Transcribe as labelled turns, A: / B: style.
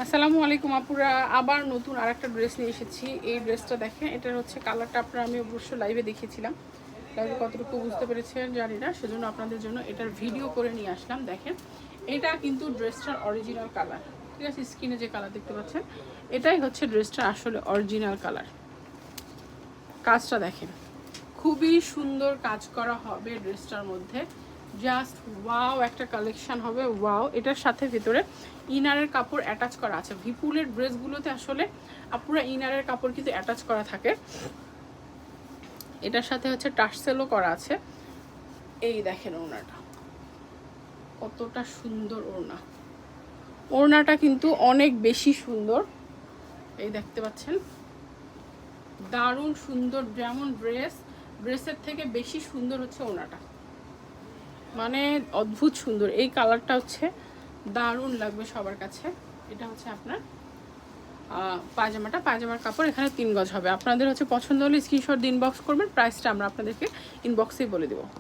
A: আসসালামু আলাইকুম আপুরা, আবার নতুন আরেকটা ড্রেস নিয়ে এসেছি। এই ড্রেসটা দেখেন, এটার হচ্ছে কালারটা আপনারা আমি অবশ্য লাইভে দেখিয়েছিলাম। লাইভে কতটুকু বুঝতে পেরেছেন জানি না, সেজন্য আপনাদের জন্য এটার ভিডিও করে নিয়ে আসলাম। দেখেন, এটা কিন্তু ড্রেসটার অরিজিনাল কালার, ঠিক আছে? স্কিনে যে কালার দেখতে পাচ্ছেন, এটাই হচ্ছে ড্রেসটার আসলে অরিজিনাল কালার। কাজটা দেখেন, খুবই সুন্দর কাজ করা হবে ড্রেসটার মধ্যে। জাস্ট ওয়াও একটা কালেকশন হবে, ওয়াও। এটার সাথে ভিতরে ইনারের কাপড় অ্যাটাচ করা আছে। ভিপুলের ড্রেসগুলোতে আসলে আপুরা ইনারের কাপড় কিন্তু অ্যাটাচ করা থাকে। এটার সাথে হচ্ছে টার্সেলও করা আছে। এই দেখেন ওড়নাটা কতটা সুন্দর। ওড়নাটা কিন্তু অনেক বেশি সুন্দর, এই দেখতে পাচ্ছেন, দারুণ সুন্দর। যেমন ড্রেসের থেকে বেশি সুন্দর হচ্ছে ওড়নাটা, মানে অদ্ভুত সুন্দর। এই কালারটা হচ্ছে দারুণ লাগবে সবার কাছে। এটা হচ্ছে আপনার পায়জামার কাপড় এখানে 3 গজ হবে। আপনাদের হচ্ছে পছন্দ হলে স্ক্রিনশট দিয়ে ইনবক্স করবেন, প্রাইসটা আমরা আপনাদেরকে ইনবক্সেই বলে দেবো।